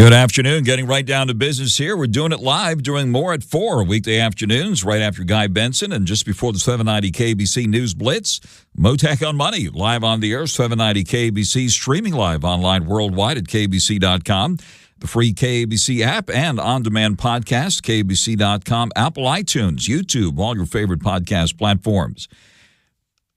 Good afternoon. Getting right down to business here. We're doing it live, doing more at 4 weekday afternoons, right after Guy Benson and just before the 790 KBC News Blitz. Mottek On Money, live on the air, 790 KBC, streaming live online worldwide at kbc.com. The free KBC app and on-demand podcast, kbc.com, Apple iTunes, YouTube, all your favorite podcast platforms.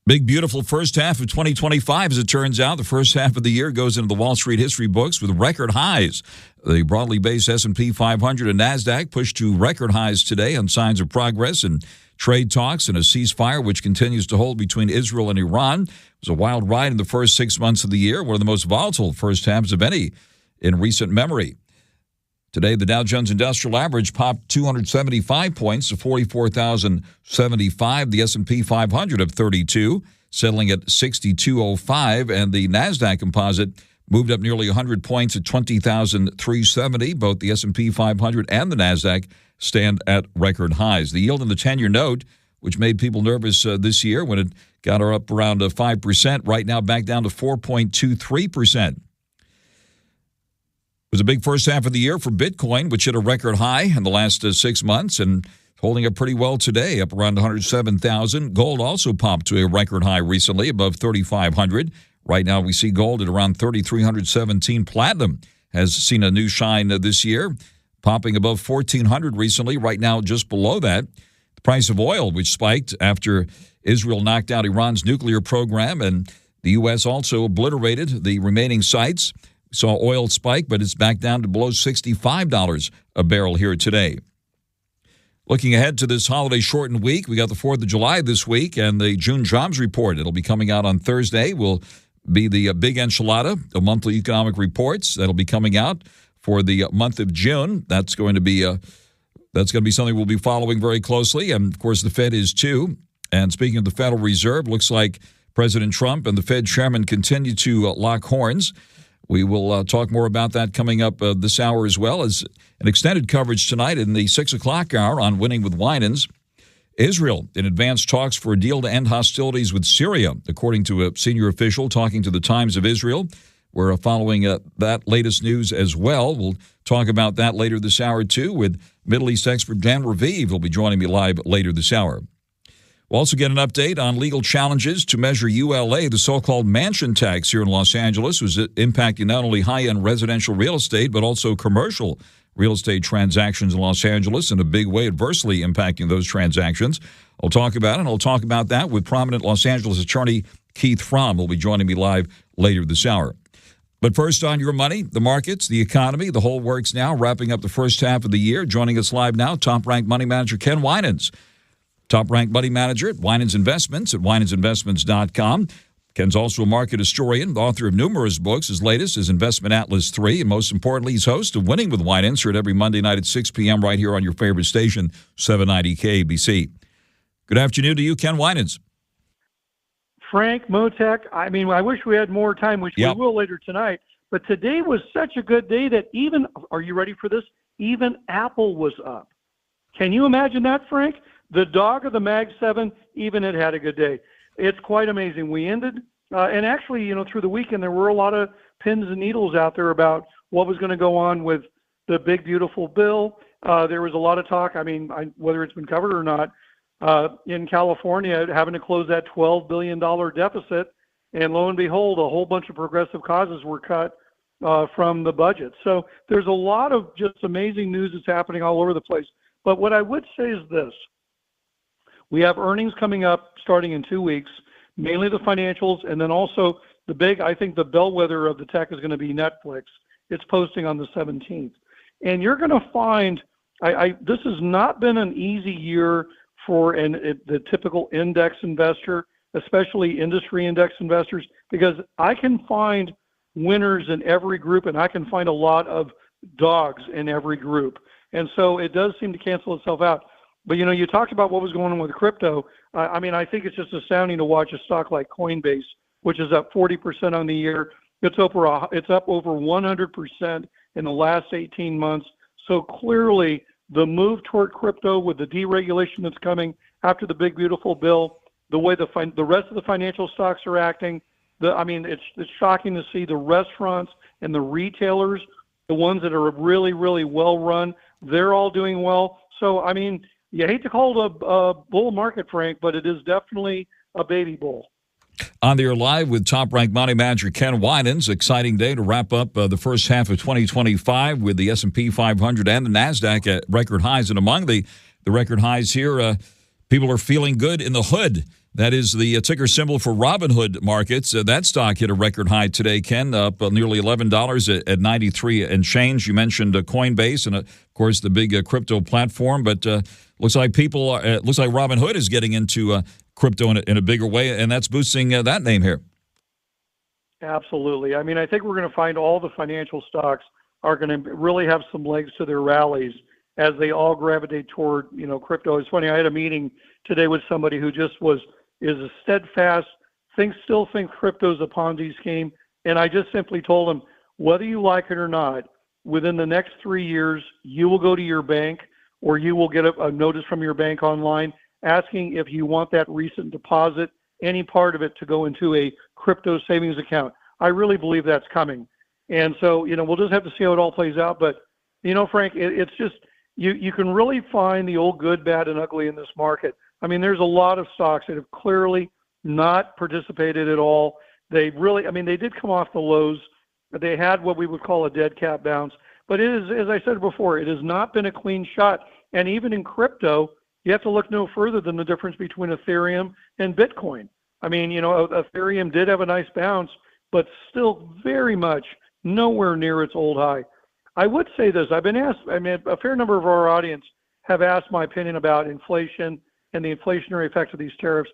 Big, beautiful first half of 2025, as it turns out. The first half of the year goes into the Wall Street history books with record highs. The broadly based S&P 500 and NASDAQ pushed to record highs today on signs of progress in trade talks and a ceasefire, which continues to hold between Israel and Iran. It was a wild ride in the first 6 months of the year, one of the most volatile first halves of any in recent memory. Today, the Dow Jones Industrial Average popped 275 points to 44,075. The S&P 500 of 32, settling at 6205. And the NASDAQ Composite moved up nearly 100 points at 20,370. Both the S&P 500 and the NASDAQ stand at record highs. The yield in the 10-year note, which made people nervous this year when it got her up around 5%, right now back down to 4.23%. It was a big first half of the year for Bitcoin, which hit a record high in the last 6 months and holding up pretty well today, up around 107,000. Gold also popped to a record high recently, above 3,500. Right now we see gold at around 3,317. Platinum has seen a new shine this year, popping above 1,400 recently, right now just below that. The price of oil, which spiked after Israel knocked out Iran's nuclear program, and the U.S. also obliterated the remaining sites. Saw oil spike, but it's back down to below $65 a barrel here today. Looking ahead to this holiday shortened week, we got the 4th of July this week and the June jobs report. It'll be coming out on Thursday. Will be the big enchilada of monthly economic reports. That'll be coming out for the month of June. That's going to be something we'll be following very closely. And, of course, the Fed is too. And speaking of the Federal Reserve, looks like President Trump and the Fed chairman continue to lock horns. We will talk more about that coming up this hour, as well as an extended coverage tonight in the 6 o'clock hour on Winning with WINANS. Israel in advanced talks for a deal to end hostilities with Syria, according to a senior official talking to the Times of Israel. We're following that latest news as well. We'll talk about that later this hour, too, with Middle East expert RAVIV will be joining me live later this hour. We'll also get an update on legal challenges to measure ULA, the so-called mansion tax here in Los Angeles, was impacting not only high-end residential real estate, but also commercial real estate transactions in Los Angeles in a big way, adversely impacting those transactions. I'll talk about it, and I'll talk about that with prominent Los Angeles attorney Keith FROMM, will be joining me live later this hour. But first, on your money, the markets, the economy, the whole works now, wrapping up the first half of the year. Joining us live now, top-ranked money manager Ken WINANS. Top-ranked money manager at WINANS Investments at winansinvestments.com. Ken's also a market historian, the author of numerous books. His latest is Investment Atlas 3, and most importantly, he's host of Winning with WINANS, heard every Monday night at 6 p.m. right here on your favorite station, 790 KBC. Good afternoon to you, Ken WINANS. Frank, Mottek, I wish we had more time, which we will later tonight, but today was such a good day that even, are you ready for this? Even Apple was up. Can you imagine that, Frank? The dog of the Mag 7, even it had a good day. It's quite amazing. We ended, and actually, through the weekend, there were a lot of pins and needles out there about what was going to go on with the big, beautiful bill. There was a lot of talk, whether it's been covered or not, in California, having to close that $12 billion deficit. And lo and behold, a whole bunch of progressive causes were cut from the budget. So there's a lot of just amazing news that's happening all over the place. But what I would say is this. We have earnings coming up starting in 2 weeks, mainly the financials, and then also the big, I think the bellwether of the tech is going to be Netflix. It's posting on the 17th. And you're going to find, this has not been an easy year for the typical index investor, especially industry index investors, because I can find winners in every group, and I can find a lot of dogs in every group. And so it does seem to cancel itself out. But, you talked about what was going on with crypto. I think it's just astounding to watch a stock like Coinbase, which is up 40% on the year. It's up over 100% in the last 18 months. So clearly the move toward crypto with the deregulation that's coming after the big, beautiful bill, the way the rest of the financial stocks are acting, it's shocking to see the restaurants and the retailers The ones that are really, really well run, they're all doing well. So, I mean, you hate to call it a bull market, Frank, but it is definitely a baby bull. On the air live with top-ranked money manager Ken Winans. Exciting day to wrap up the first half of 2025 with the S&P 500 and the NASDAQ at record highs. And among the record highs here, people are feeling good in the hood. That is the ticker symbol for Robinhood markets. That stock hit a record high today, Ken, up nearly $11 at 93 and change. You mentioned Coinbase and, of course, the big crypto platform. But looks like Robinhood is getting into crypto in a bigger way, and that's boosting that name here. Absolutely. I mean, I think we're going to find all the financial stocks are going to really have some legs to their rallies as they all gravitate toward, crypto. It's funny, I had a meeting today with somebody who just is a steadfast, still thinks crypto's a Ponzi scheme. And I just simply told him, whether you like it or not, within the next 3 years, you will go to your bank or you will get a notice from your bank online asking if you want that recent deposit, any part of it, to go into a crypto savings account. I really believe that's coming. And so, we'll just have to see how it all plays out. But, Frank, it's just, you can really find the old good, bad, and ugly in this market. I mean, there's a lot of stocks that have clearly not participated at all. They did come off the lows. They had what we would call a dead cat bounce. But it is, as I said before, it has not been a clean shot. And even in crypto, you have to look no further than the difference between Ethereum and Bitcoin. I mean, Ethereum did have a nice bounce, but still very much nowhere near its old high. I would say this. I've been asked, a fair number of our audience have asked my opinion about inflation and the inflationary effects of these tariffs.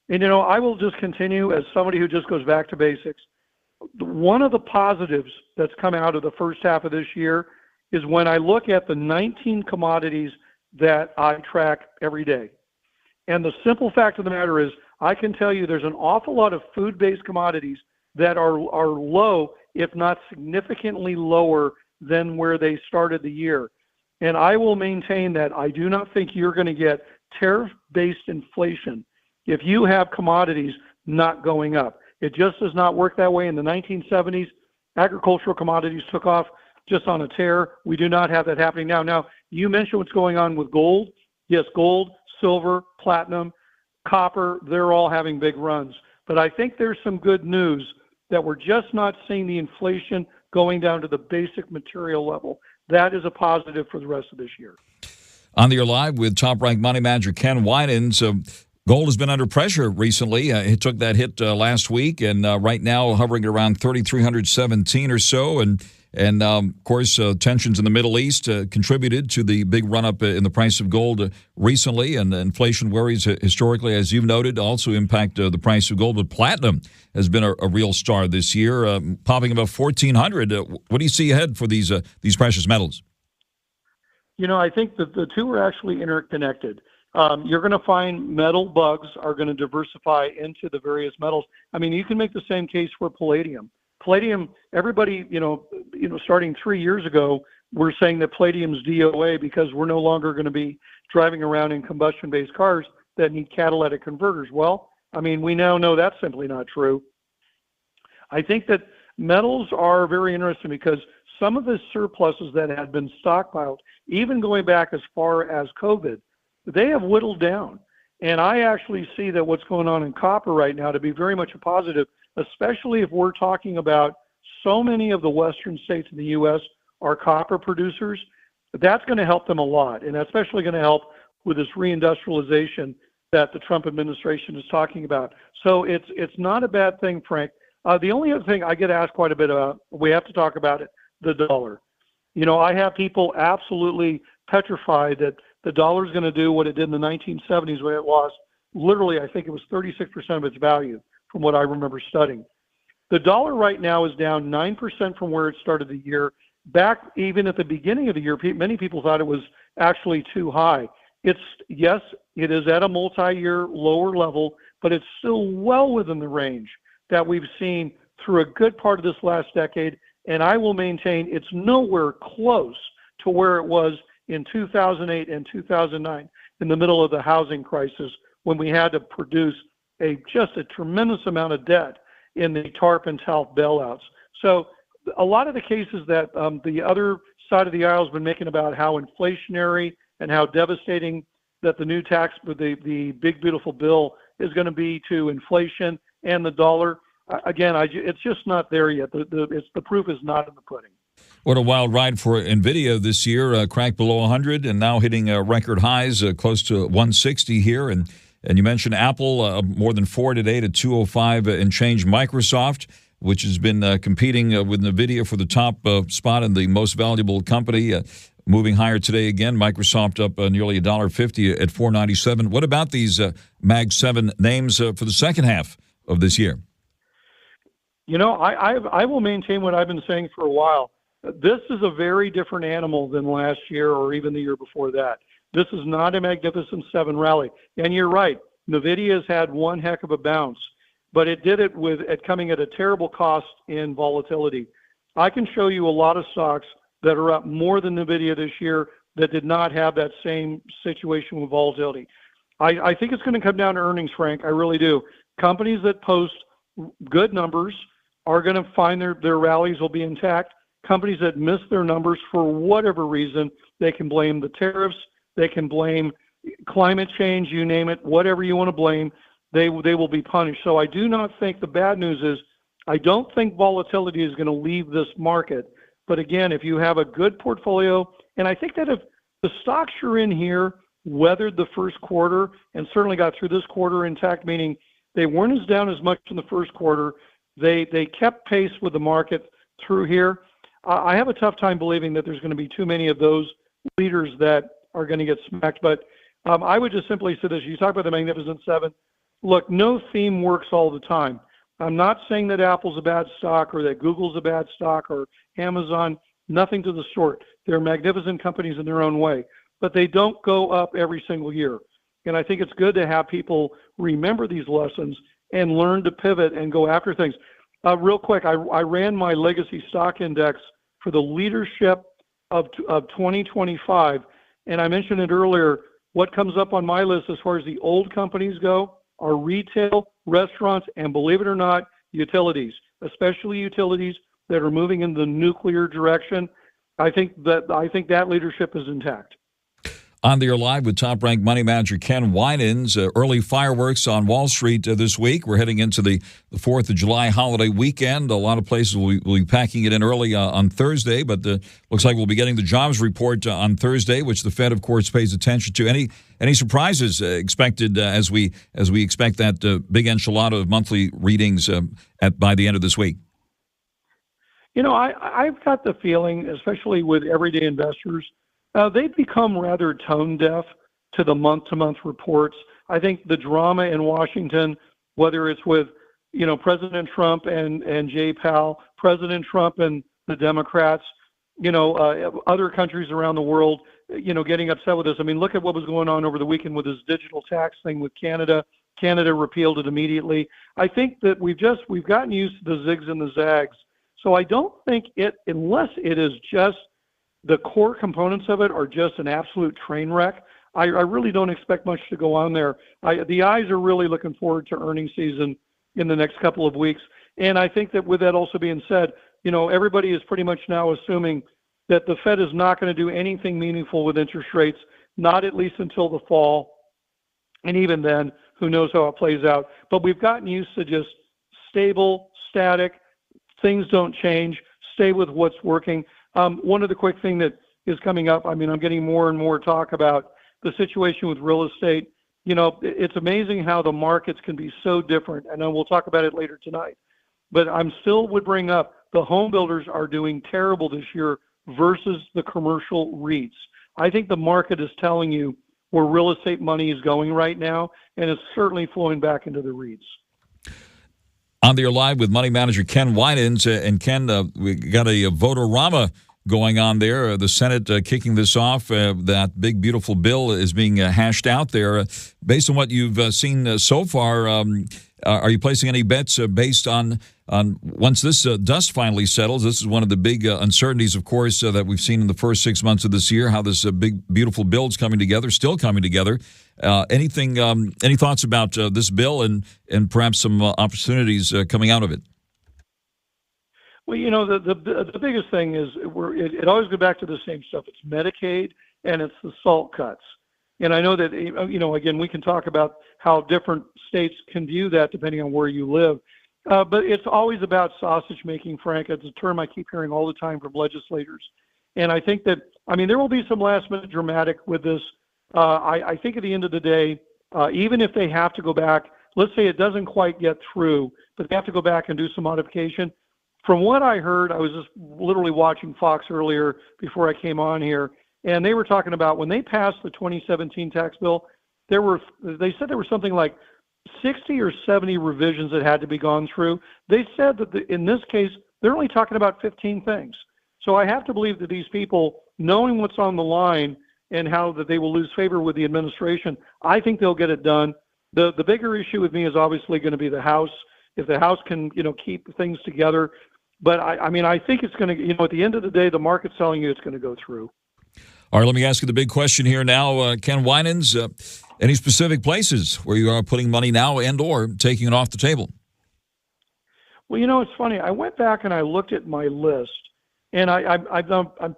And, I will just continue as somebody who just goes back to basics. One of the positives that's come out of the first half of this year is when I look at the 19 commodities that I track every day. And the simple fact of the matter is, I can tell you there's an awful lot of food-based commodities that are low, if not significantly lower than where they started the year. And I will maintain that I do not think you're going to get tariff-based inflation if you have commodities not going up. It just does not work that way. In the 1970s, agricultural commodities took off just on a tear. We do not have that happening now. Now, you mentioned what's going on with gold. Yes, gold, silver, platinum, copper, they're all having big runs. But I think there's some good news that we're just not seeing the inflation going down to the basic material level. That is a positive for the rest of this year. On the air live with top-ranked money manager Ken Winans. Gold has been under pressure recently. It took that hit last week, and right now hovering around 3,317 or so. And of course, tensions in the Middle East contributed to the big run-up in the price of gold recently, and inflation worries historically, as you've noted, also impact the price of gold. But platinum has been a real star this year, popping above 1,400. What do you see ahead for these precious metals? I think that the two are actually interconnected. You're going to find metal bugs are going to diversify into the various metals. I mean, you can make the same case for palladium. Palladium, everybody, starting 3 years ago, we're saying that palladium's DOA because we're no longer going to be driving around in combustion-based cars that need catalytic converters. Well, I mean, we now know that's simply not true. I think that metals are very interesting because some of the surpluses that had been stockpiled, even going back as far as COVID, they have whittled down. And I actually see that what's going on in copper right now to be very much a positive, especially if we're talking about so many of the western states in the U.S. are copper producers. That's going to help them a lot, and especially going to help with this reindustrialization that the Trump administration is talking about. So it's not a bad thing, Frank. The only other thing I get asked quite a bit about, we have to talk about it, the dollar. I have people absolutely petrified that the dollar is going to do what it did in the 1970s when it lost, literally, I think it was 36% of its value from what I remember studying. The dollar right now is down 9% from where it started the year. Back even at the beginning of the year, many people thought it was actually too high. Yes, it is at a multi-year lower level, but it's still well within the range that we've seen through a good part of this last decade, and I will maintain it's nowhere close to where it was in 2008 and 2009 in the middle of the housing crisis when we had to produce just a tremendous amount of debt in the TARP and TALF bailouts. So a lot of the cases that the other side of the aisle has been making about how inflationary and how devastating that the new tax, the big beautiful bill, is going to be to inflation and the dollar. Again, it's just not there yet. The proof is not in the pudding. What a wild ride for NVIDIA this year, cracked below 100 and now hitting record highs, close to 160 here. And you mentioned Apple, more than 4 today to 205 and change. Microsoft, which has been competing with NVIDIA for the top spot in the most valuable company, moving higher today again. Microsoft up nearly $1.50 at 497. What about these Mag 7 names for the second half of this year? You know, I will maintain what I've been saying for a while. This is a very different animal than last year or even the year before that. This is not a Magnificent Seven rally. And you're right, NVIDIA has had one heck of a bounce, but it did it with it coming at a terrible cost in volatility. I can show you a lot of stocks that are up more than NVIDIA this year that did not have that same situation with volatility. I think it's going to come down to earnings, Frank. I really do. Companies that post good numbers are going to find their rallies will be intact. Companies that miss their numbers for whatever reason, they can blame the tariffs, they can blame climate change, you name it, whatever you want to blame, they will be punished. So I do not think the bad news is I don't think volatility is going to leave this market. But again, if you have a good portfolio, and I think that if the stocks you're in here weathered the first quarter and certainly got through this quarter intact, meaning they weren't as down as much in the first quarter, they kept pace with the market through here. I have a tough time believing that there's going to be too many of those leaders that are going to get smacked. But I would just simply say this. You talk about the Magnificent Seven. Look, no theme works all the time. I'm not saying that Apple's a bad stock or that Google's a bad stock or Amazon. Nothing to the sort. They're magnificent companies in their own way. But they don't go up every single year. And I think it's good to have people remember these lessons and learn to pivot and go after things. Real quick, I ran my legacy stock index for the leadership of 2025, and I mentioned it earlier. What comes up on my list as far as the old companies go are retail, restaurants, and believe it or not, utilities, especially utilities that are moving in the nuclear direction. I think that leadership is intact. On the Air Live with top-ranked money manager Ken Winans. Early fireworks on Wall Street this week. We're heading into the 4th of July holiday weekend. A lot of places will be packing it in early on Thursday, but looks like we'll be getting the jobs report on Thursday, which the Fed, of course, pays attention to. Any surprises expected as we expect that big enchilada of monthly readings by the end of this week? You know, I've got the feeling, especially with everyday investors, they've become rather tone deaf to the month-to-month reports. I think the drama in Washington, whether it's with, President Trump and Jay Powell, President Trump and the Democrats, other countries around the world, getting upset with us. I mean, look at what was going on over the weekend with this digital tax thing with Canada. Canada repealed it immediately. I think that we've gotten used to the zigs and the zags. So I don't think unless it is just the core components of it are just an absolute train wreck, I really don't expect much to go on there. The eyes are really looking forward to earnings season in the next couple of weeks. And I think that with that also being said, everybody is pretty much now assuming that the Fed is not going to do anything meaningful with interest rates, not at least until the fall. And even then, who knows how it plays out. But we've gotten used to just stable, static, things don't change, stay with what's working. One other quick thing that is coming up, I'm getting more and more talk about the situation with real estate. It's amazing how the markets can be so different. I know we'll talk about it later tonight. But I'm still would bring up the home builders are doing terrible this year versus the commercial REITs. I think the market is telling you where real estate money is going right now, and it's certainly flowing back into the REITs. On the Air Live with money manager Ken Winans. And Ken, we got a vote-orama going on there. The Senate kicking this off. That big, beautiful bill is being hashed out there. Based on what you've seen so far, are you placing any bets based on once this dust finally settles? This is one of the big uncertainties, of course, that we've seen in the first 6 months of this year, how this big, beautiful bill is coming together, still coming together. Any thoughts about this bill and perhaps some opportunities coming out of it? Well, the biggest thing is it always goes back to the same stuff. It's Medicaid and it's the SALT cuts. And I know that, again, we can talk about how different states can view that depending on where you live. But it's always about sausage making, Frank. It's a term I keep hearing all the time from legislators. And I think that, there will be some last minute dramatic with this. I think at the end of the day, even if they have to go back, let's say it doesn't quite get through, but they have to go back and do some modification. From what I heard, I was just literally watching Fox earlier before I came on here, and they were talking about when they passed the 2017 tax bill, they said there were something like 60 or 70 revisions that had to be gone through. They said that in this case, they're only talking about 15 things. So I have to believe that these people, knowing what's on the line and how that they will lose favor with the administration, I think they'll get it done. The bigger issue with me is obviously going to be the House. If the House can, keep things together. But I think it's going to, at the end of the day, the market's telling you it's going to go through. All right, let me ask you the big question here now. Ken Winans, any specific places where you are putting money now and or taking it off the table? Well, it's funny. I went back and I looked at my list, and I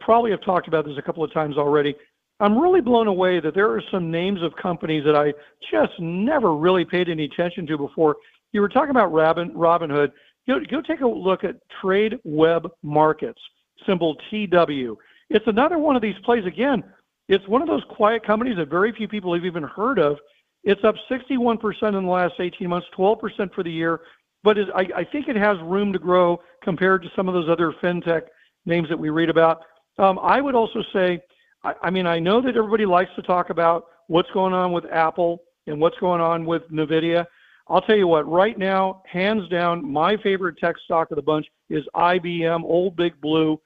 probably have talked about this a couple of times already. I'm really blown away that there are some names of companies that I just never really paid any attention to before. You were talking about Robinhood. Go take a look at Trade Web Markets, symbol TW. It's another one of these plays. Again, it's one of those quiet companies that very few people have even heard of. It's up 61% in the last 18 months, 12% for the year. But I think it has room to grow compared to some of those other fintech names that we read about. I would also say, I know that everybody likes to talk about what's going on with Apple and what's going on with NVIDIA. I'll tell you what, right now, hands down, my favorite tech stock of the bunch is IBM, old big blue.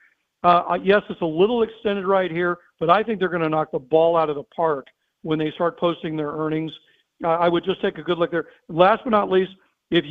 Yes, it's a little extended right here, but I think they're going to knock the ball out of the park when they start posting their earnings. I would just take a good look there. Last but not least, if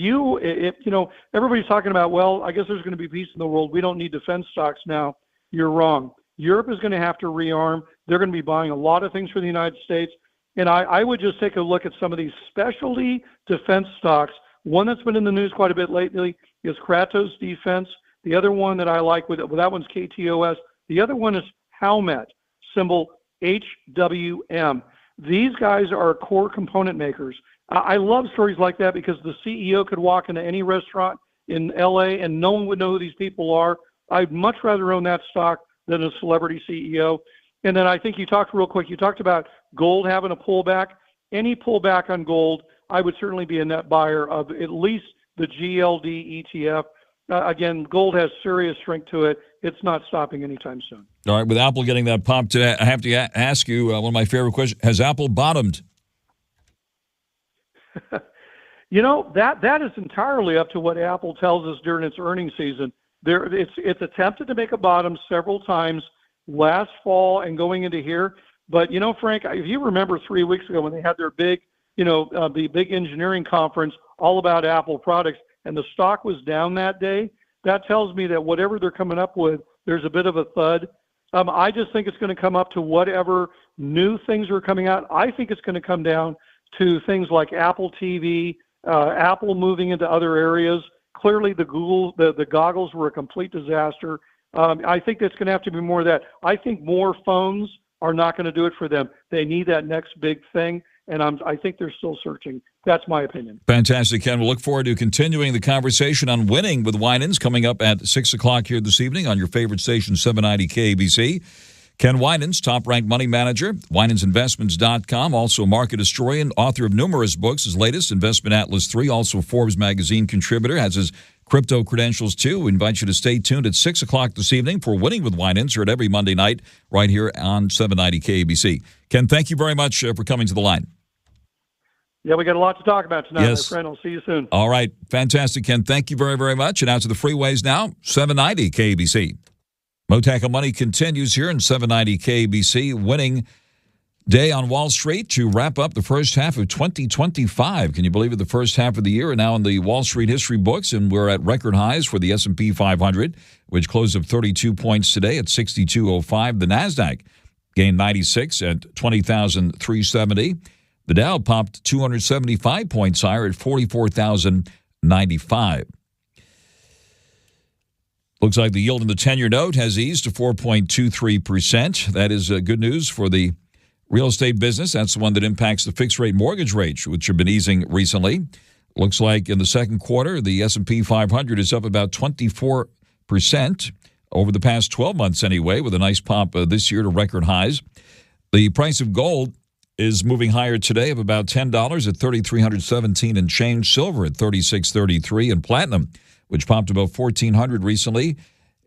everybody's talking about, well, I guess there's going to be peace in the world. We don't need defense stocks now. You're wrong. Europe is going to have to rearm. They're going to be buying a lot of things for the United States. And I would just take a look at some of these specialty defense stocks. One that's been in the news quite a bit lately is Kratos Defense. The other one that I like, that one's KTOS. The other one is Howmet, symbol HWM. These guys are core component makers. I love stories like that because the CEO could walk into any restaurant in LA and no one would know who these people are. I'd much rather own that stock than a celebrity CEO. And then I think you talked about gold having a pullback. Any pullback on gold, I would certainly be a net buyer of at least the GLD ETF. Again, gold has serious strength to it. It's not stopping anytime soon. All right, with Apple getting that pump today, I have to ask you one of my favorite questions. Has Apple bottomed? That is entirely up to what Apple tells us during its earnings season. It's attempted to make a bottom several times last fall and going into here. But, Frank, if you remember 3 weeks ago when they had their big, the big engineering conference all about Apple products and the stock was down that day, that tells me that whatever they're coming up with, there's a bit of a thud. I just think it's going to come up to whatever new things are coming out. I think it's going to come down to things like Apple TV, Apple moving into other areas. Clearly, the goggles were a complete disaster. I think that's going to have to be more of that. I think more phones are not going to do it for them. They need that next big thing, and I think they're still searching. That's my opinion. Fantastic, Ken. We'll look forward to continuing the conversation on winning with Winans coming up at 6 o'clock here this evening on your favorite station, 790 KABC. Ken Winans, top-ranked money manager, WinandsInvestments.com, also market historian, author of numerous books. His latest, Investment Atlas 3, also Forbes magazine contributor, has his crypto credentials, too. We invite you to stay tuned at 6 o'clock this evening for Winning with Winans, heard every Monday night right here on 790 KABC. Ken, thank you very much for coming to the line. Yeah, we got a lot to talk about tonight, yes. My friend. I'll see you soon. All right. Fantastic, Ken. Thank you very, very much. And out to the freeways now, 790 KABC. Mottek On Money continues here in 790 KABC, winning day on Wall Street to wrap up the first half of 2025. Can you believe it? The first half of the year are now in the Wall Street history books, and we're at record highs for the S&P 500, which closed up 32 points today at 6205. The NASDAQ gained 96 at 20,370. The Dow popped 275 points higher at 44,095. Looks like the yield in the 10-year note has eased to 4.23%. That is good news for the real estate business. That's the one that impacts the fixed-rate mortgage rates, which have been easing recently. Looks like in the second quarter, the S&P 500 is up about 24% over the past 12 months anyway, with a nice pop this year to record highs. The price of gold is moving higher today of about $10 at $3,317 and change. Silver at $36.33, and platinum, which popped about $1,400 recently,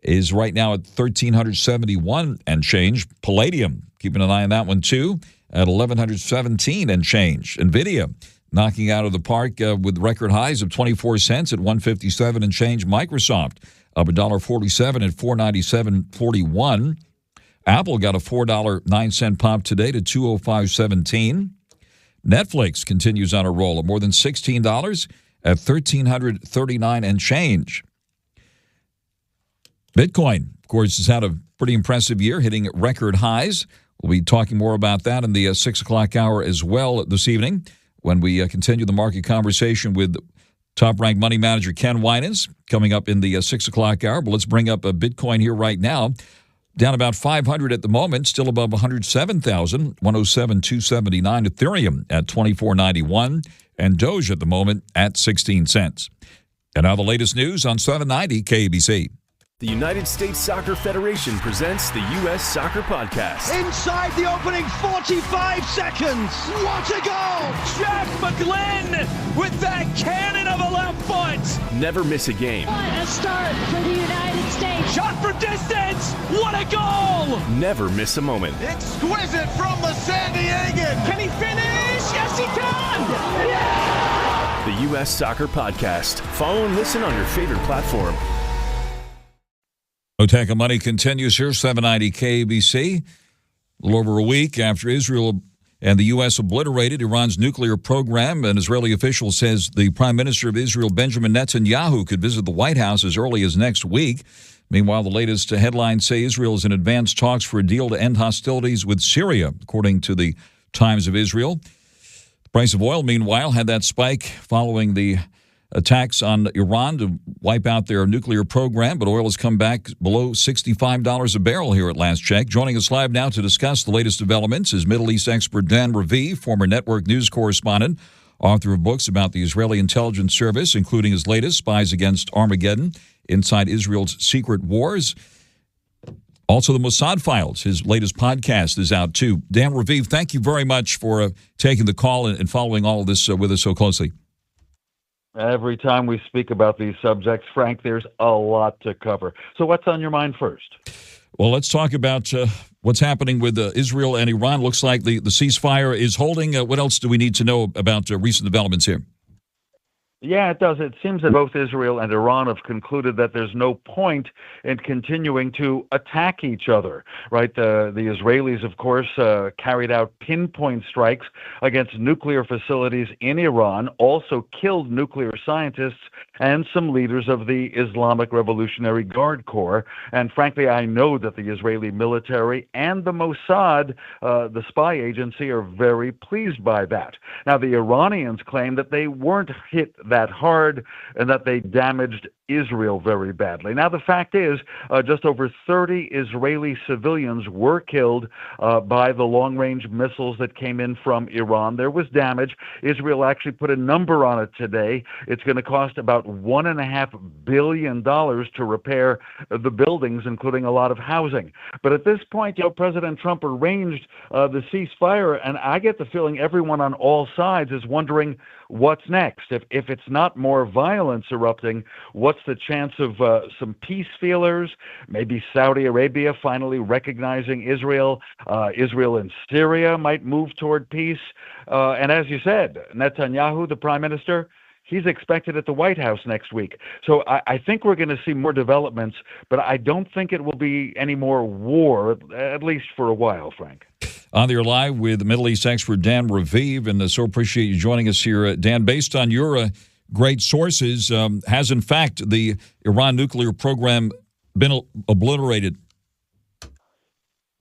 is right now at $1,371 and change. Palladium, keeping an eye on that one too, at $1,117 and change. NVIDIA knocking out of the park with record highs of 24 cents at $157 and change. Microsoft up $1.47 at $497.41. Apple got a $4.09 pop today to $205.17. Netflix continues on a roll of more than $16 at $1,339 and change. Bitcoin, of course, has had a pretty impressive year, hitting record highs. We'll be talking more about that in the 6 o'clock hour as well this evening when we continue the market conversation with top-ranked money manager Ken Winans coming up in the 6 o'clock hour. But let's bring up Bitcoin here right now. Down about 500 at the moment, still above 107,000, 107,279. Ethereum at 24.91, and Doge at the moment at 16 cents. And now the latest news on 790 KABC. The United States Soccer Federation presents the U.S. Soccer Podcast. Inside the opening 45 seconds. What a goal! Jack McGlynn with that cannon of a left foot. Never miss a game. What a start for the United States. Shot for distance. What a goal! Never miss a moment. Exquisite from the San Diegan. Can he finish? Yes, he can! Yeah! The U.S. Soccer Podcast. Follow and listen on your favorite platform. Mottek On Money continues here, 790 KABC. A little over a week after Israel and the U.S. obliterated Iran's nuclear program, an Israeli official says the Prime Minister of Israel, Benjamin Netanyahu, could visit the White House as early as next week. Meanwhile, the latest headlines say Israel is in advanced talks for a deal to end hostilities with Syria, according to the Times of Israel. The price of oil, meanwhile, had that spike following the attacks on Iran to wipe out their nuclear program, but oil has come back below $65 a barrel here at last check. Joining us live now to discuss the latest developments is Middle East expert Dan RAVIV, former network news correspondent, author of books about the Israeli intelligence service, including his latest, Spies Against Armageddon, Inside Israel's Secret Wars. Also, the Mossad Files, his latest podcast, is out too. Dan RAVIV, thank you very much for taking the call and following all of this with us so closely. Every time we speak about these subjects, Frank, there's a lot to cover. So what's on your mind first? Well, let's talk about what's happening with Israel and Iran. Looks like the ceasefire is holding. What else do we need to know about recent developments here? Yeah, it does. It seems that both Israel and Iran have concluded that there's no point in continuing to attack each other, right? The Israelis, of course, carried out pinpoint strikes against nuclear facilities in Iran, also killed nuclear scientists and some leaders of the Islamic Revolutionary Guard Corps. And frankly, I know that the Israeli military and the Mossad, the spy agency, are very pleased by that. Now, the Iranians claim that they weren't hit that hard and that they damaged Israel very badly. Now, the fact is, just over 30 Israeli civilians were killed by the long-range missiles that came in from Iran. There was damage. Israel actually put a number on it today. It's going to cost about $1.5 billion to repair the buildings, including a lot of housing. But at this point, President Trump arranged the ceasefire, and I get the feeling everyone on all sides is wondering what's next. If it's not more violence erupting, what's the chance of some peace feelers, maybe Saudi Arabia finally recognizing Israel? Israel and Syria might move toward peace. And as you said, Netanyahu, the prime minister, he's expected at the White House next week. So I think we're going to see more developments, but I don't think it will be any more war, at least for a while, Frank. On the air live with Middle East expert Dan RAVIV, and so appreciate you joining us here. Dan, based on your great sources, has in fact the Iran nuclear program been obliterated?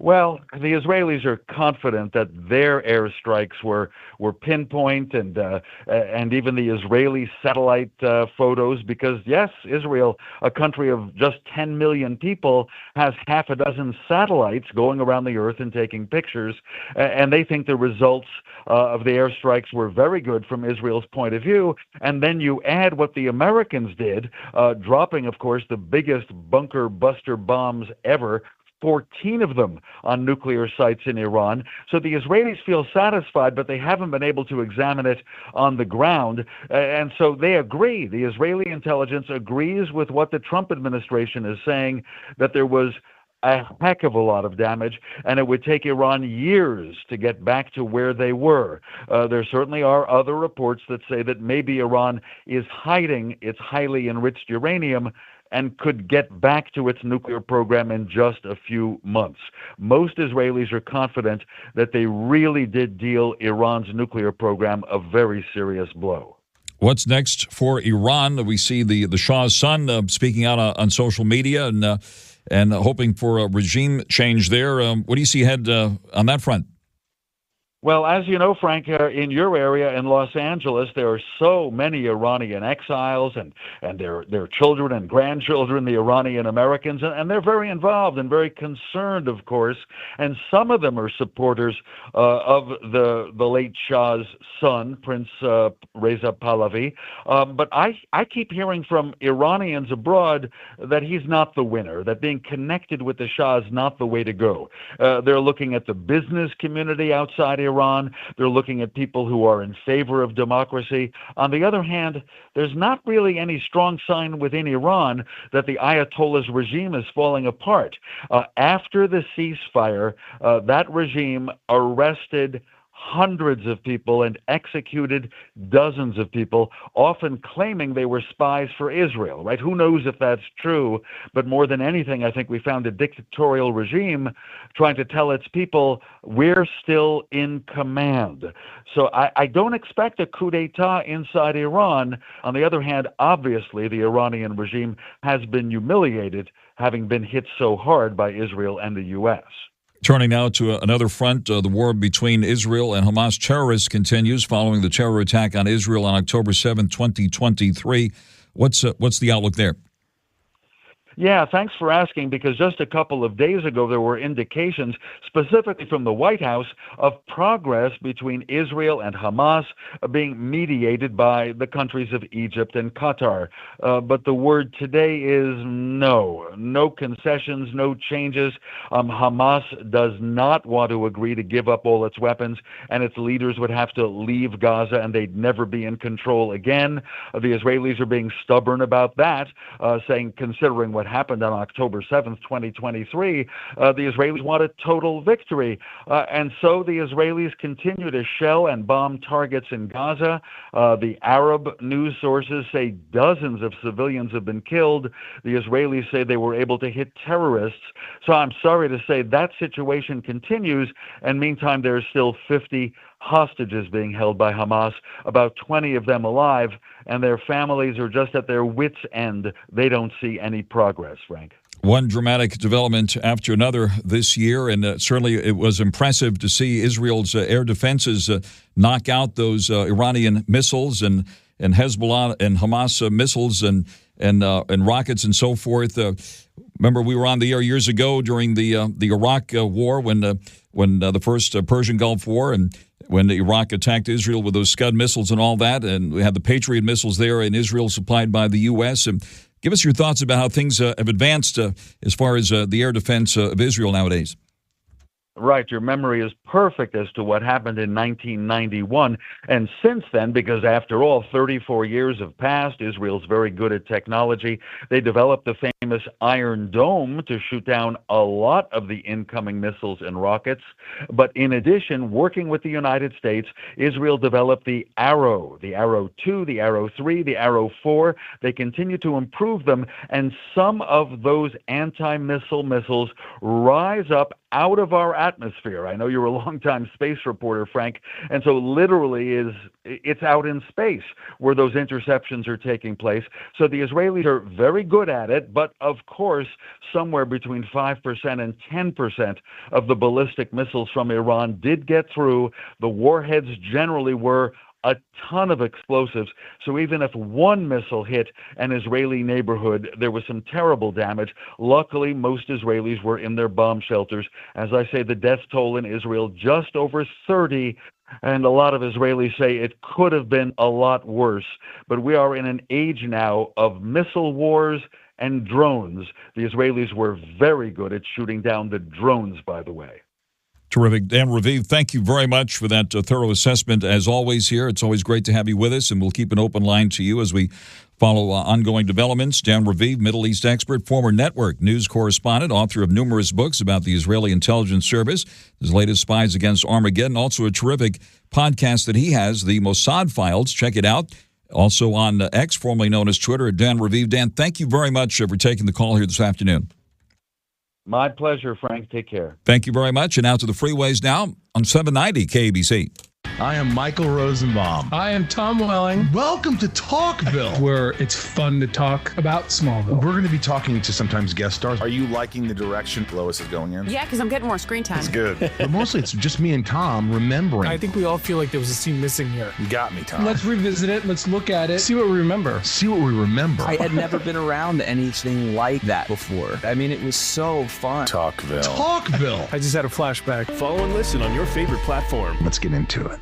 Well, the Israelis are confident that their airstrikes were pinpoint, and even the Israeli satellite photos, because yes, Israel, a country of just 10 million people, has half a dozen satellites going around the earth and taking pictures, and they think the results of the airstrikes were very good from Israel's point of view. And then you add what the Americans did, dropping, of course, the biggest bunker buster bombs ever, 14 of them on nuclear sites in Iran. So the Israelis feel satisfied, but they haven't been able to examine it on the ground. And so they agree. The Israeli intelligence agrees with what the Trump administration is saying, that there was a heck of a lot of damage, and it would take Iran years to get back to where they were. There certainly are other reports that say that maybe Iran is hiding its highly enriched uranium and could get back to its nuclear program in just a few months. Most Israelis are confident that they really did deal Iran's nuclear program a very serious blow. What's next for Iran? We see the Shah's son speaking out on social media and hoping for a regime change there. What do you see ahead on that front? Well, as you know, Frank, in your area in Los Angeles, there are so many Iranian exiles and their children and grandchildren, the Iranian Americans, and they're very involved and very concerned, of course. And some of them are supporters of the late Shah's son, Prince Reza Pahlavi. But I keep hearing from Iranians abroad that he's not the winner, that being connected with the Shah is not the way to go. They're looking at the business community outside Iran. They're looking at people who are in favor of democracy. On the other hand, there's not really any strong sign within Iran that the Ayatollah's regime is falling apart. After the ceasefire, that regime arrested hundreds of people and executed dozens of people, often claiming they were spies for Israel, right? Who knows if that's true? But more than anything, I think we found a dictatorial regime trying to tell its people, we're still in command. So I don't expect a coup d'etat inside Iran. On the other hand, obviously, the Iranian regime has been humiliated, having been hit so hard by Israel and the U.S. Turning now to another front, the war between Israel and Hamas terrorists continues following the terror attack on Israel on October 7, 2023. What's the outlook there? Yeah, thanks for asking, because just a couple of days ago there were indications, specifically from the White House, of progress between Israel and Hamas being mediated by the countries of Egypt and Qatar. But the word today is no concessions, no changes. Hamas does not want to agree to give up all its weapons, and its leaders would have to leave Gaza and they'd never be in control again. The Israelis are being stubborn about that, saying, considering what happened on October 7th, 2023, the Israelis want a total victory. And so the Israelis continue to shell and bomb targets in Gaza. The Arab news sources say dozens of civilians have been killed. The Israelis say they were able to hit terrorists. So I'm sorry to say that situation continues, and meantime there's still 50 hostages being held by Hamas, about 20 of them alive, and their families are just at their wits' end. They don't see any progress, Frank. One dramatic development after another this year, and certainly it was impressive to see Israel's air defenses knock out those Iranian missiles and Hezbollah and Hamas missiles and rockets and so forth. Remember, we were on the air years ago during the Iraq war when the first Persian Gulf War, and when Iraq attacked Israel with those Scud missiles and all that, and we had the Patriot missiles there in Israel supplied by the U.S. And give us your thoughts about how things have advanced as far as the air defense of Israel nowadays. Right, your memory is perfect as to what happened in 1991. And since then, because after all, 34 years have passed, Israel's very good at technology. They developed the famous Iron Dome to shoot down a lot of the incoming missiles and rockets. But in addition, working with the United States, Israel developed the Arrow 2, the Arrow 3, the Arrow 4. They continue to improve them, and some of those anti-missile missiles rise up out of our atmosphere. I know you're a longtime space reporter, Frank, and so literally it's out in space where those interceptions are taking place. So the Israelis are very good at it, but of course, somewhere between 5% and 10% of the ballistic missiles from Iran did get through. The warheads generally were a ton of explosives. So even if one missile hit an Israeli neighborhood, there was some terrible damage. Luckily, most Israelis were in their bomb shelters. As I say, the death toll in Israel, just over 30. And a lot of Israelis say it could have been a lot worse. But we are in an age now of missile wars and drones. The Israelis were very good at shooting down the drones, by the way. Terrific. Dan RAVIV, thank you very much for that thorough assessment. As always here, it's always great to have you with us, and we'll keep an open line to you as we follow ongoing developments. Dan RAVIV, Middle East expert, former network news correspondent, author of numerous books about the Israeli intelligence service, his latest Spies Against Armageddon, also a terrific podcast that he has, the Mossad Files. Check it out. Also on X, formerly known as Twitter, at Dan RAVIV. Dan, thank you very much for taking the call here this afternoon. My pleasure, Frank. Take care. Thank you very much. And out to the freeways now on 790 KABC. I am Michael Rosenbaum. I am Tom Welling. Welcome to Talkville, where it's fun to talk about Smallville. We're going to be talking to sometimes guest stars. Are you liking the direction Lois is going in? Yeah, because I'm getting more screen time. It's good. But mostly it's just me and Tom remembering. I think we all feel like there was a scene missing here. You got me, Tom. Let's revisit it. Let's look at it. See what we remember. See what we remember. I had never been around anything like that before. I mean, it was so fun. Talkville. Talkville. I just had a flashback. Follow and listen on your favorite platform. Let's get into it.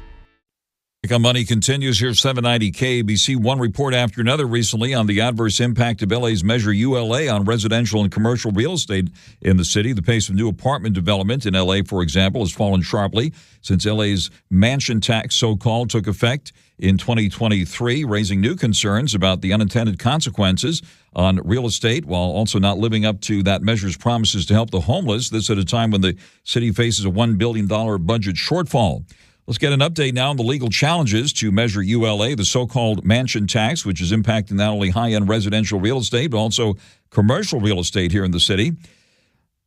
Mottek On Money continues here, 790 KABC. One report after another recently on the adverse impact of LA's Measure ULA on residential and commercial real estate in the city. The pace of new apartment development in LA, for example, has fallen sharply since LA's mansion tax, so-called, took effect in 2023, raising new concerns about the unintended consequences on real estate, while also not living up to that measure's promises to help the homeless. This at a time when the city faces a $1 billion budget shortfall. Let's get an update now on the legal challenges to Measure ULA, the so-called mansion tax, which is impacting not only high-end residential real estate, but also commercial real estate here in the city.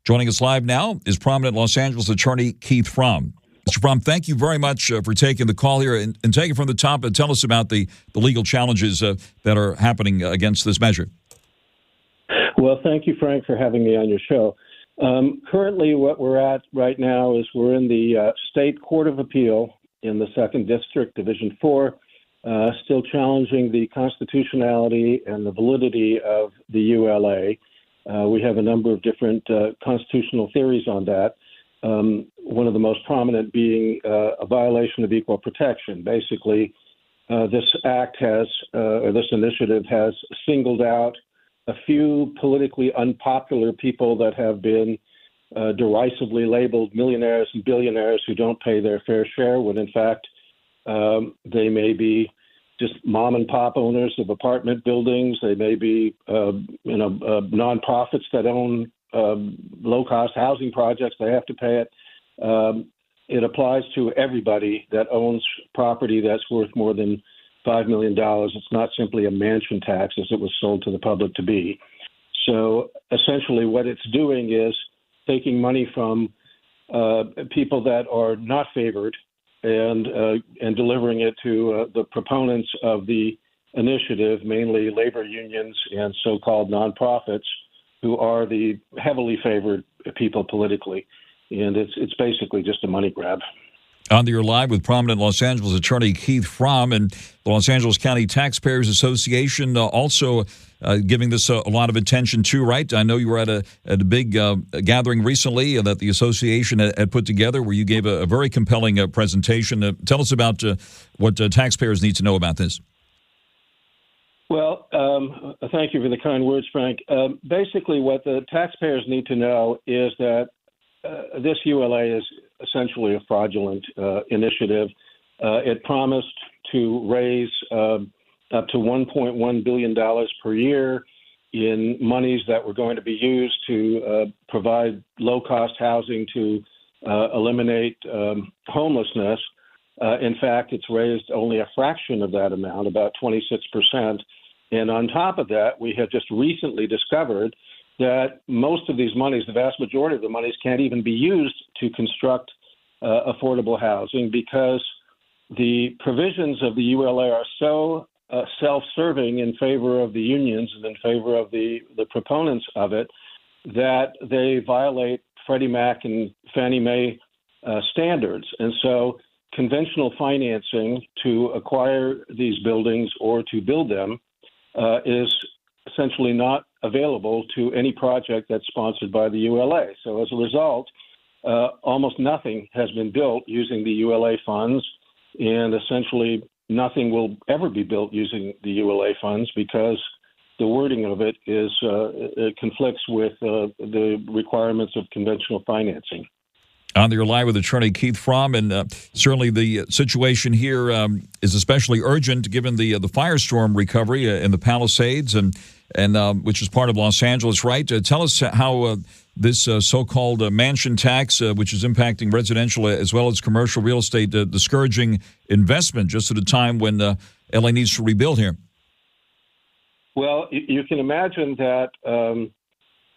Joining us live now is prominent Los Angeles attorney Keith Fromm. Mr. Fromm, thank you very much for taking the call here. And take it from the top and tell us about the legal challenges that are happening against this measure. Well, thank you, Frank, for having me on your show. Currently, what we're at right now is we're in the State Court of Appeal in the 2nd District, Division 4, still challenging the constitutionality and the validity of the ULA. We have a number of different constitutional theories on that, one of the most prominent being a violation of equal protection. Basically, this act has, or this initiative has singled out a few politically unpopular people that have been derisively labeled millionaires and billionaires who don't pay their fair share, when in fact they may be just mom and pop owners of apartment buildings. They may be nonprofits that own low-cost housing projects. They have to pay it. It applies to everybody that owns property that's worth more than $5 million. It's not simply a mansion tax as it was sold to the public to be. So essentially what it's doing is taking money from people that are not favored and delivering it to the proponents of the initiative, mainly labor unions and so-called nonprofits, who are the heavily favored people politically. And it's basically just a money grab. On the Air Live with prominent Los Angeles attorney Keith Fromm, and the Los Angeles County Taxpayers Association also giving this a lot of attention too, right? I know you were at a big gathering recently that the association had put together where you gave a very compelling presentation. Tell us about what taxpayers need to know about this. Well, thank you for the kind words, Frank. Basically, what the taxpayers need to know is that this ULA is essentially a fraudulent initiative. It promised to raise up to $1.1 billion per year in monies that were going to be used to provide low-cost housing to eliminate homelessness. In fact, it's raised only a fraction of that amount, about 26%. And on top of that, we have just recently discovered that most of these monies, the vast majority of the monies, can't even be used to construct affordable housing because the provisions of the ULA are so self-serving in favor of the unions and in favor of the proponents of it that they violate Freddie Mac and Fannie Mae standards. And so conventional financing to acquire these buildings or to build them is essentially not available to any project that's sponsored by the ULA. So as a result, almost nothing has been built using the ULA funds, and essentially nothing will ever be built using the ULA funds because the wording of it it conflicts with the requirements of conventional financing. On your line with attorney Keith Fromm, and certainly the situation here is especially urgent given the firestorm recovery in the Palisades, and which is part of Los Angeles, right? Tell us how this so-called mansion tax, which is impacting residential as well as commercial real estate, discouraging investment just at a time when LA needs to rebuild here. Well, you can imagine that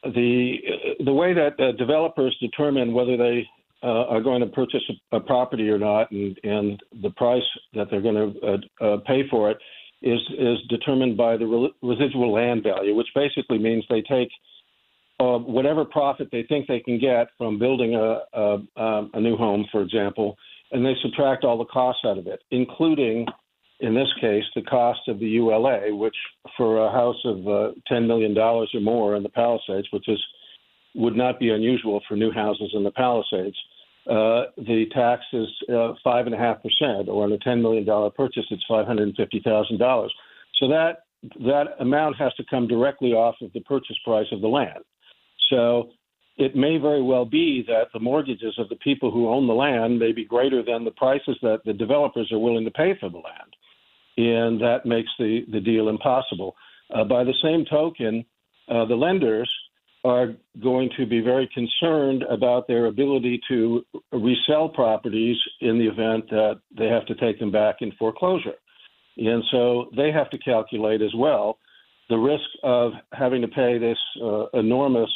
the way that developers determine whether they are going to purchase a property or not, and the price that they're going to pay for it is determined by the residual land value, which basically means they take whatever profit they think they can get from building a new home, for example, and they subtract all the costs out of it, including, in this case, the cost of the ULA, which for a house of $10 million or more in the Palisades, which would not be unusual for new houses in the Palisades, the tax is 5.5%, or on a $10 million purchase, it's $550,000. So that amount has to come directly off of the purchase price of the land. So it may very well be that the mortgages of the people who own the land may be greater than the prices that the developers are willing to pay for the land, and that makes the deal impossible. By the same token, the lenders are going to be very concerned about their ability to resell properties in the event that they have to take them back in foreclosure. And so they have to calculate as well the risk of having to pay this enormous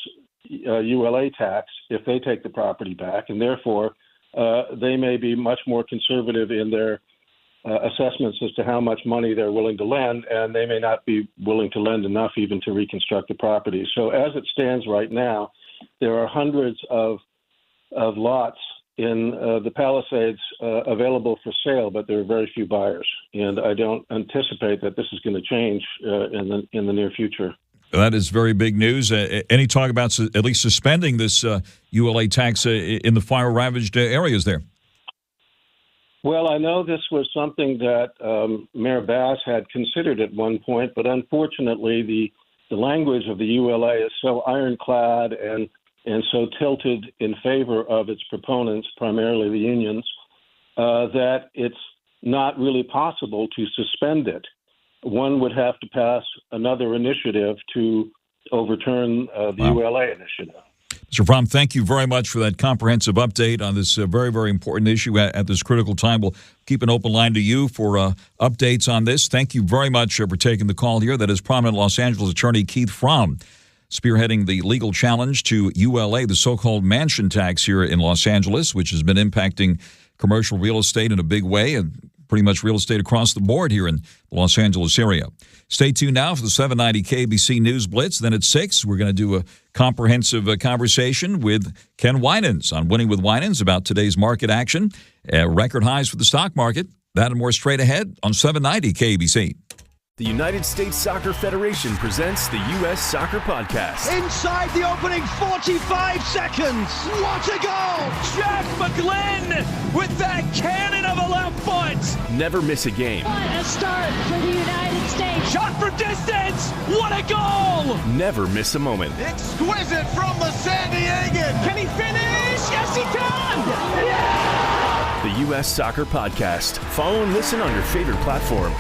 ULA tax if they take the property back, and therefore they may be much more conservative in their assessments as to how much money they're willing to lend, and they may not be willing to lend enough even to reconstruct the property. So as it stands right now, there are hundreds of lots in the Palisades available for sale, but there are very few buyers, and I don't anticipate that this is going to change in the near future. That is very big news. Any talk about at least suspending this ULA tax in the fire-ravaged areas there? Well, I know this was something that Mayor Bass had considered at one point, but unfortunately the language of the ULA is so ironclad and so tilted in favor of its proponents, primarily the unions, that it's not really possible to suspend it. One would have to pass another initiative to overturn the ULA initiative. Mr. Fromm, thank you very much for that comprehensive update on this very, very important issue at this critical time. We'll keep an open line to you for updates on this. Thank you very much for taking the call here. That is prominent Los Angeles attorney Keith Fromm, spearheading the legal challenge to ULA, the so-called mansion tax here in Los Angeles, which has been impacting commercial real estate in a big way, and pretty much real estate across the board here in the Los Angeles area. Stay tuned now for the 790 KBC News Blitz. Then at 6, we're going to do a comprehensive conversation with Ken Winans on Winning with Winans about today's market action, record highs for the stock market. That and more straight ahead on 790 KBC. The United States Soccer Federation presents the U.S. Soccer Podcast. Inside the opening 45 seconds. What a goal! Jack McGlynn with that cannon of a left foot. Never miss a game. What a start for the United States. Shot for distance. What a goal! Never miss a moment. Exquisite from the San Diegan. Can he finish? Yes, he can! Yeah! The U.S. Soccer Podcast. Follow and listen on your favorite platform.